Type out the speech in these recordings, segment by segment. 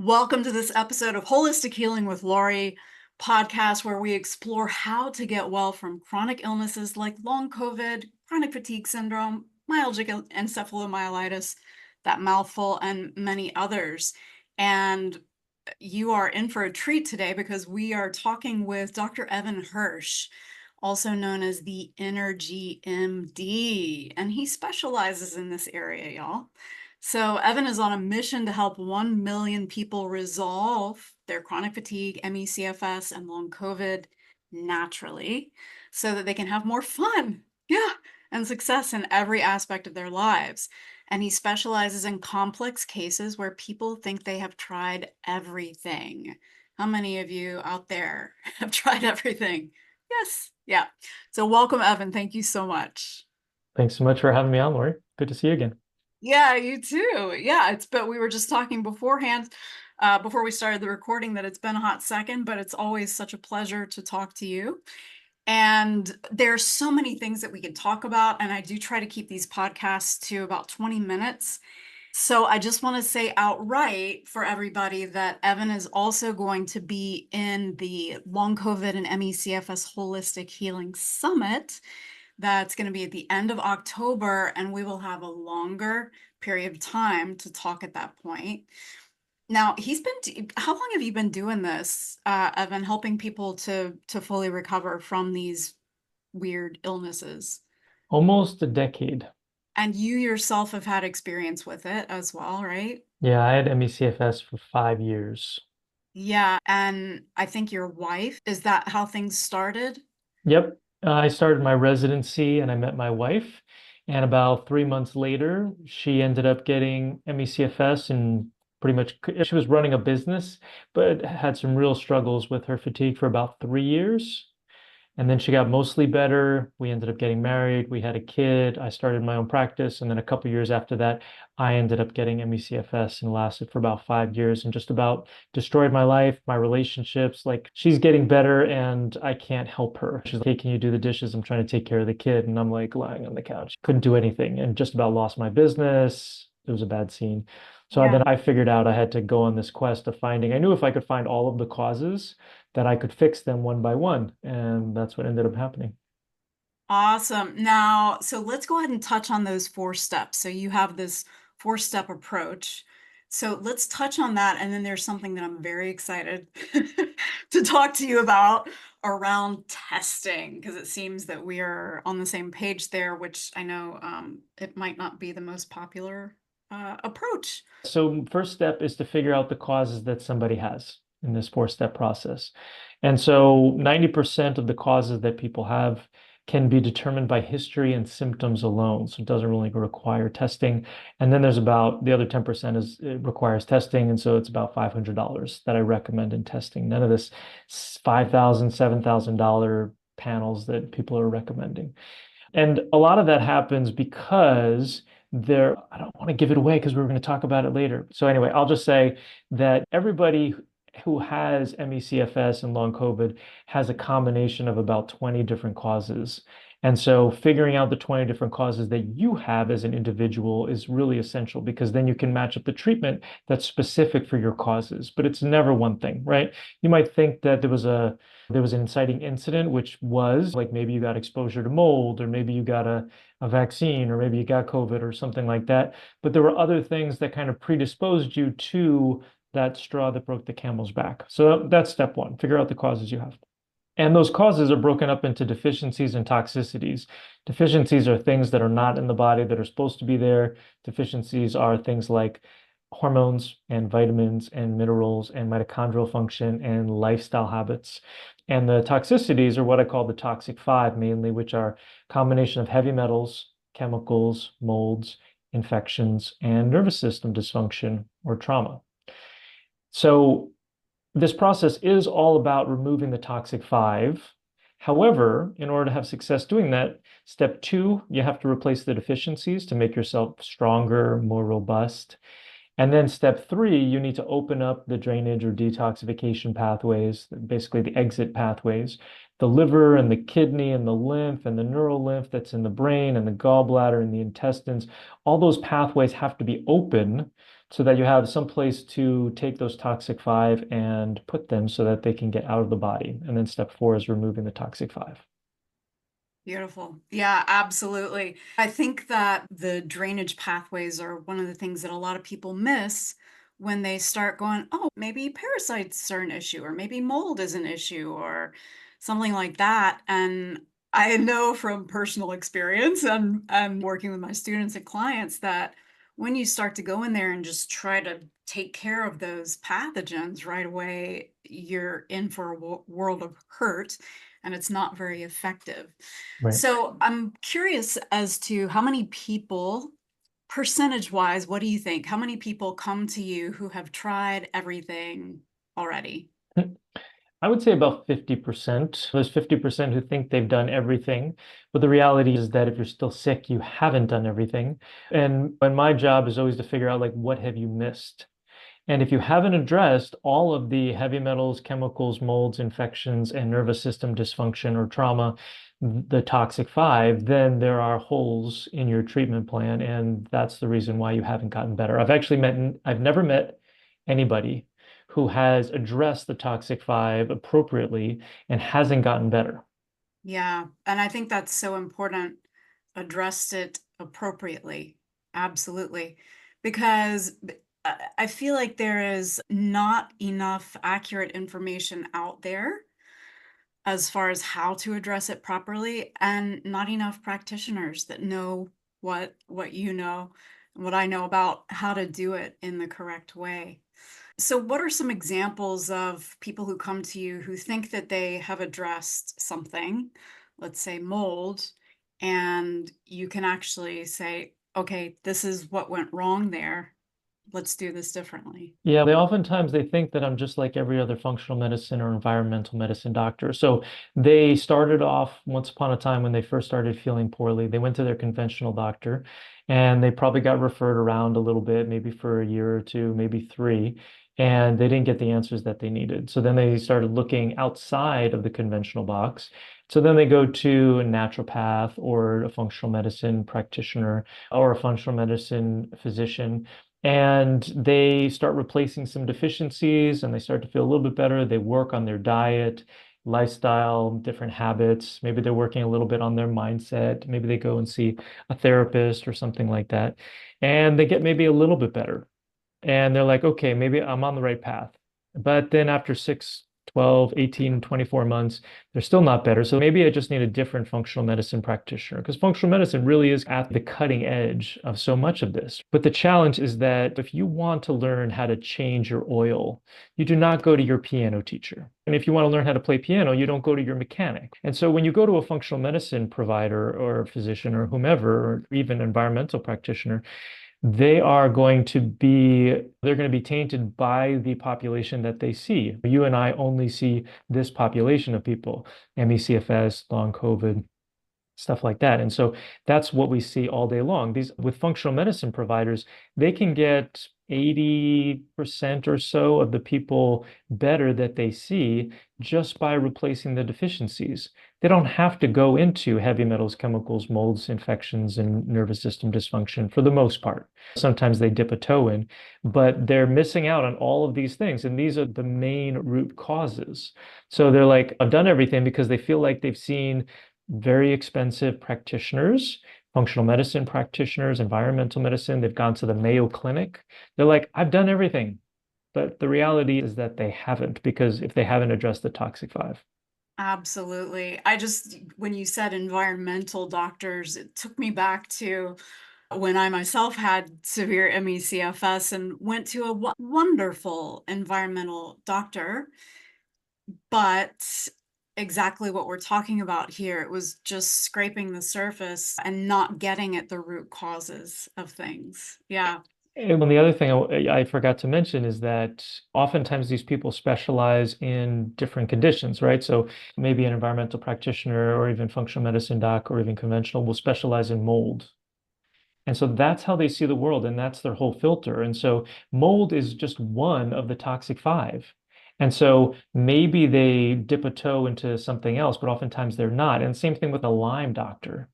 Welcome to this episode of Holistic Healing with Lori podcast, where we explore how to get well from chronic illnesses like long COVID, chronic fatigue syndrome, myalgic encephalomyelitis, that mouthful, and many others. And you are in for a treat today because we are talking with Dr. Evan Hirsch, also known as the Inner GMD, and he specializes in this area, y'all. So Evan is on a mission to help 1 million people resolve their chronic fatigue, ME/CFS, and long COVID naturally so that they can have more fun, and success in every aspect of their lives. And he specializes in complex cases where people think they have tried everything. How many of you out there have tried everything? Yes. Yeah. So welcome, Evan. Thank you so much. Thanks so much for having me on, Lori. Good to see you again. Yeah, you too. Yeah, but we were just talking beforehand, before we started the recording, that it's been a hot second, but it's always such a pleasure to talk to you. And there's so many things that we can talk about, and I do try to keep these podcasts to about 20 minutes. So I just want to say outright for everybody that Evan is also going to be in the Long COVID and ME/CFS Holistic Healing Summit. That's going to be at the end of October, and we will have a longer period of time to talk at that point. Now, how long have you been doing this, Evan, helping people to fully recover from these weird illnesses? Almost a decade. And you yourself have had experience with it as well, right? Yeah, I had ME/CFS for 5 years. Yeah, and I think your wife, is that how things started? Yep. I started my residency and I met my wife. And about 3 months later, she ended up getting ME/CFS and pretty much she was running a business, but had some real struggles with her fatigue for about 3 years. And then she got mostly better. We ended up getting married. We had a kid. I started my own practice. And then a couple years after that, I ended up getting ME/CFS and lasted for about 5 years and just about destroyed my life, my relationships. Like she's getting better and I can't help her. She's like, hey, can you do the dishes? I'm trying to take care of the kid. And I'm like lying on the couch. Couldn't do anything and just about lost my business. It was a bad scene. So Yeah. then I figured out I had to go on this quest of finding, I knew if I could find all of the causes, that I could fix them one by one. And that's what ended up happening. Awesome. Now, so let's go ahead and touch on those 4 steps. So you have this 4-step approach. So let's touch on that. And then there's something that I'm very excited to talk to you about around testing, because it seems that we are on the same page there, which I know it might not be the most popular approach. So first step is to figure out the causes that somebody has in this 4-step process. And so 90% of the causes that people have can be determined by history and symptoms alone. So it doesn't really require testing. And then there's about the other 10% is it requires testing. And so it's about $500 that I recommend in testing. None of this $5,000, $7,000 panels that people are recommending. And a lot of that happens because I don't want to give it away because we're going to talk about it later. So anyway, I'll just say that everybody who has ME/CFS and long COVID has a combination of about 20 different causes. And so figuring out the 20 different causes that you have as an individual is really essential because then you can match up the treatment that's specific for your causes. But it's never one thing, right? You might think that there was an inciting incident, which was like maybe you got exposure to mold, or maybe you got a vaccine, or maybe you got COVID or something like that. But there were other things that kind of predisposed you to that straw that broke the camel's back. So that's step one, figure out the causes you have. And those causes are broken up into deficiencies and toxicities. Deficiencies are things that are not in the body that are supposed to be there. Deficiencies are things like hormones and vitamins and minerals and mitochondrial function and lifestyle habits. And the toxicities are what I call the toxic five mainly, which are a combination of heavy metals, chemicals, molds, infections, and nervous system dysfunction or trauma. So this process is all about removing the toxic five. However, in order to have success doing that, step two, you have to replace the deficiencies to make yourself stronger, more robust. And then step three, you need to open up the drainage or detoxification pathways, basically the exit pathways, the liver and the kidney and the lymph and the neural lymph that's in the brain and the gallbladder and the intestines. All those pathways have to be open so that you have some place to take those toxic five and put them so that they can get out of the body. And then step four is removing the toxic five. Beautiful. Yeah, absolutely. I think that the drainage pathways are one of the things that a lot of people miss when they start going, oh, maybe parasites are an issue, or maybe mold is an issue, or something like that. And I know from personal experience and working with my students and clients that when you start to go in there and just try to take care of those pathogens right away, you're in for a world of hurt, and it's not very effective. Right. So I'm curious as to how many people, percentage wise, what do you think? How many people come to you who have tried everything already? I would say about 50%. There's 50% who think they've done everything, but the reality is that if you're still sick, you haven't done everything. And my job is always to figure out like what have you missed? And if you haven't addressed all of the heavy metals, chemicals, molds, infections, and nervous system dysfunction or trauma, the toxic five, then there are holes in your treatment plan. And that's the reason why you haven't gotten better. I've never met anybody who has addressed the toxic five appropriately and hasn't gotten better. Yeah, and I think that's so important. Addressed it appropriately. Absolutely. Because I feel like there is not enough accurate information out there as far as how to address it properly, and not enough practitioners that know what you know and what I know about how to do it in the correct way. So what are some examples of people who come to you who think that they have addressed something, let's say mold, and you can actually say, okay, this is what went wrong there. Let's do this differently. Yeah, they think that I'm just like every other functional medicine or environmental medicine doctor. So they started off once upon a time when they first started feeling poorly. They went to their conventional doctor and they probably got referred around a little bit, maybe for a year or two, maybe three, and they didn't get the answers that they needed. So then they started looking outside of the conventional box. So then they go to a naturopath or a functional medicine practitioner or a functional medicine physician, and they start replacing some deficiencies and they start to feel a little bit better. They work on their diet, lifestyle, different habits. Maybe they're working a little bit on their mindset. Maybe they go and see a therapist or something like that. And they get maybe a little bit better. And they're like, okay, maybe I'm on the right path. But then after 6, 12, 18, 24 months, they're still not better. So maybe I just need a different functional medicine practitioner because functional medicine really is at the cutting edge of so much of this. But the challenge is that if you want to learn how to change your oil, you do not go to your piano teacher. And if you want to learn how to play piano, you don't go to your mechanic. And so when you go to a functional medicine provider or physician or whomever, or even environmental practitioner, they're going to be tainted by the population that they see. You and I only see this population of people, ME/CFS, long COVID, stuff like that. And so that's what we see all day long. These with functional medicine providers, they can get 80% or so of the people better that they see just by replacing the deficiencies. They don't have to go into heavy metals, chemicals, molds, infections, and nervous system dysfunction for the most part. Sometimes they dip a toe in, but they're missing out on all of these things. And these are the main root causes. So they're like, I've done everything because they feel like they've seen very expensive practitioners, functional medicine practitioners, environmental medicine. They've gone to the Mayo Clinic. They're like, I've done everything. But the reality is that they haven't, because if they haven't addressed the toxic five. Absolutely. When you said environmental doctors, it took me back to when I myself had severe ME/CFS and went to a wonderful environmental doctor, but exactly what we're talking about here, it was just scraping the surface and not getting at the root causes of things. Yeah. And the other thing I forgot to mention is that oftentimes these people specialize in different conditions, right? So maybe an environmental practitioner or even functional medicine doc or even conventional will specialize in mold. And so that's how they see the world, and that's their whole filter. And so mold is just one of the toxic five. And so maybe they dip a toe into something else, but oftentimes they're not. And same thing with a Lyme doctor.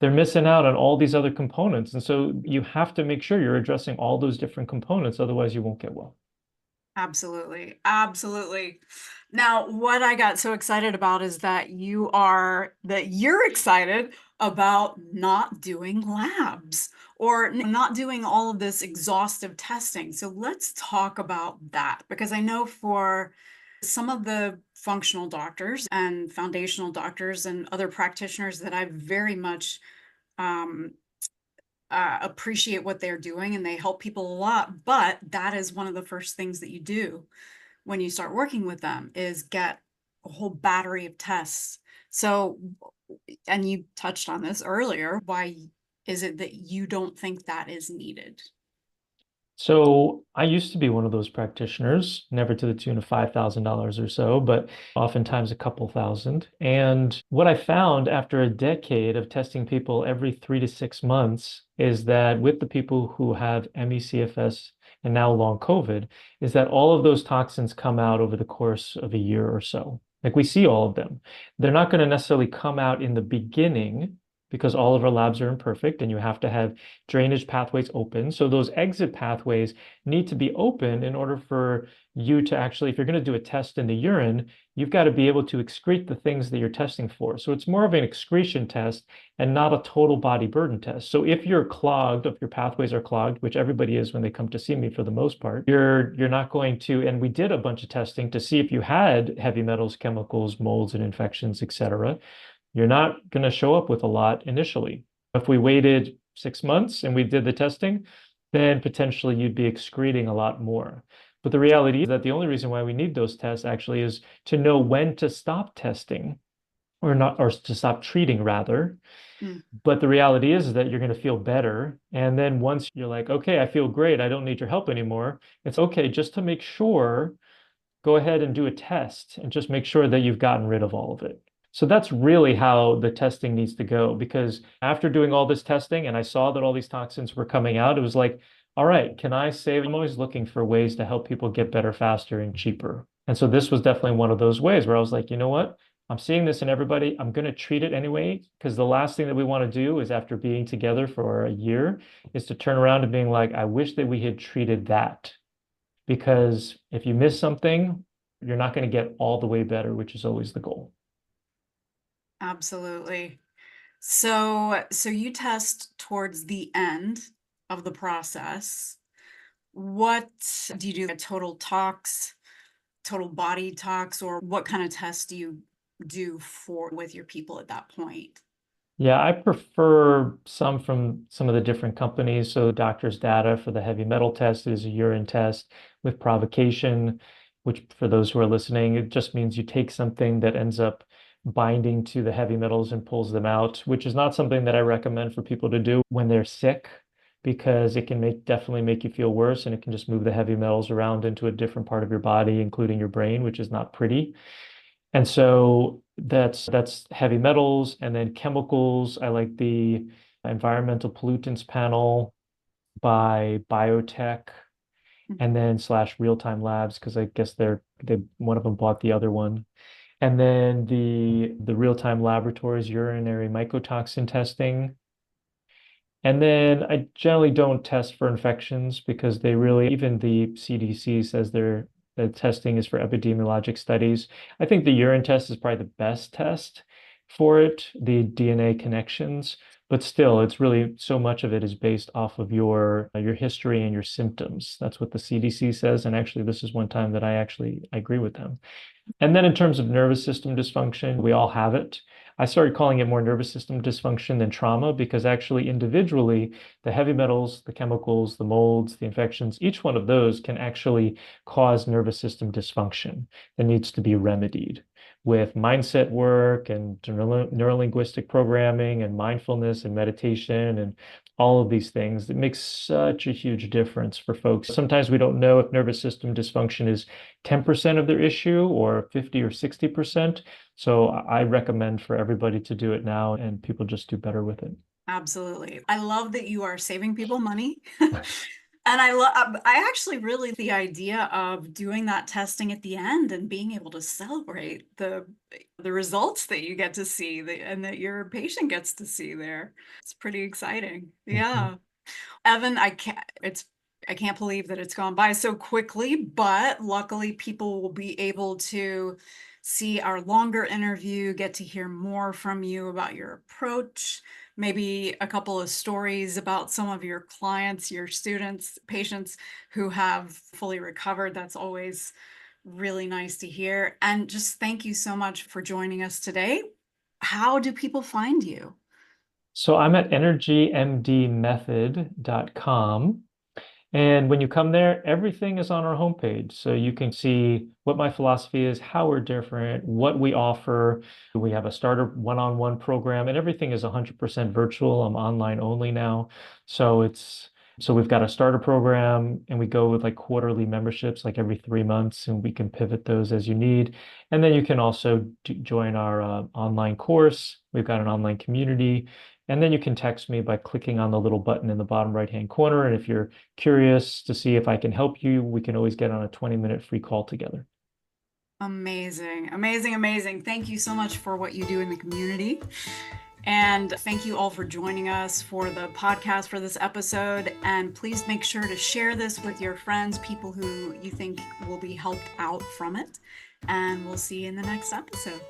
they're missing out on all these other components. And so you have to make sure you're addressing all those different components, otherwise you won't get well. Absolutely. Absolutely. Now, what I got so excited about is that you're excited about not doing labs or not doing all of this exhaustive testing. So let's talk about that, because I know for some of the functional doctors and foundational doctors and other practitioners that I very much um, appreciate what they're doing, and they help people a lot, but that is one of the first things that you do when you start working with them is get a whole battery of tests. So, and you touched on this earlier, why is it that you don't think that is needed? So I used to be one of those practitioners, never to the tune of $5,000 or so, but oftentimes a couple thousand. And what I found after a decade of testing people every 3 to 6 months is that with the people who have ME/CFS and now long COVID, is that all of those toxins come out over the course of a year or so. Like we see all of them. They're not going to necessarily come out in the beginning because all of our labs are imperfect and you have to have drainage pathways open. So those exit pathways need to be open in order for you to actually, if you're going to do a test in the urine, you've got to be able to excrete the things that you're testing for. So it's more of an excretion test and not a total body burden test. So if you're clogged, if your pathways are clogged, which everybody is when they come to see me for the most part, you're not going to, and we did a bunch of testing to see if you had heavy metals, chemicals, molds, and infections, etc. You're not going to show up with a lot initially. If we waited 6 months and we did the testing, then potentially you'd be excreting a lot more. But the reality is that the only reason why we need those tests actually is to know when to stop testing or not, or to stop treating rather. Mm. But the reality is that you're going to feel better. And then once you're like, okay, I feel great, I don't need your help anymore, it's okay just to make sure, go ahead and do a test and just make sure that you've gotten rid of all of it. So that's really how the testing needs to go. Because after doing all this testing and I saw that all these toxins were coming out, it was like, all right, can I save? I'm always looking for ways to help people get better faster and cheaper. And so this was definitely one of those ways where I was like, you know what? I'm seeing this in everybody. I'm going to treat it anyway, because the last thing that we want to do is after being together for a year is to turn around and being like, I wish that we had treated that. Because if you miss something, you're not going to get all the way better, which is always the goal. Absolutely. So you test towards the end of the process. What do you do? A total tox, total body tox, or what kind of tests do you do for with your people at that point? Yeah, I prefer some from some of the different companies. So Doctor's Data for the heavy metal test is a urine test with provocation, which for those who are listening, it just means you take something that ends up binding to the heavy metals and pulls them out, which is not something that I recommend for people to do when they're sick, because it can definitely make you feel worse and it can just move the heavy metals around into a different part of your body, including your brain, which is not pretty. And so that's heavy metals, and then chemicals. I like the environmental pollutants panel by biotech, and then slash real-time labs, because I guess they one of them bought the other one. And then the real-time laboratories urinary mycotoxin testing. And then I generally don't test for infections because they really, even the CDC says the testing is for epidemiologic studies. I think the urine test is probably the best test for it, the DNA connections, but still, it's really so much of it is based off of your history and your symptoms. That's what the CDC says. And actually, this is one time that I agree with them. And then in terms of nervous system dysfunction, we all have it. I started calling it more nervous system dysfunction than trauma because actually individually, the heavy metals, the chemicals, the molds, the infections, each one of those can actually cause nervous system dysfunction that needs to be remedied with mindset work and neurolinguistic programming and mindfulness and meditation and all of these things. It makes such a huge difference for folks. Sometimes we don't know if nervous system dysfunction is 10% of their issue or 50 or 60%. So I recommend for everybody to do it now, and people just do better with it. Absolutely. I love that you are saving people money And I actually really the idea of doing that testing at the end and being able to celebrate the results that you get to see and that your patient gets to see there. It's pretty exciting. Mhm. Yeah. Evan, I can't believe that it's gone by so quickly, but luckily people will be able to see our longer interview, get to hear more from you about your approach, maybe a couple of stories about some of your clients, your students, patients who have fully recovered. That's always really nice to hear. And just thank you so much for joining us today. How do people find you? So I'm at energymdmethod.com. And when you come there, everything is on our homepage. So you can see what my philosophy is, how we're different, what we offer. We have a starter one-on-one program, and everything is 100% virtual. I'm online only now. So we've got a starter program and we go with like quarterly memberships, like every 3 months, and we can pivot those as you need. And then you can also join our online course. We've got an online community. And then you can text me by clicking on the little button in the bottom right-hand corner. And if you're curious to see if I can help you, we can always get on a 20-minute free call together. Amazing, amazing, amazing. Thank you so much for what you do in the community. And thank you all for joining us for the podcast for this episode. And please make sure to share this with your friends, people who you think will be helped out from it. And we'll see you in the next episode.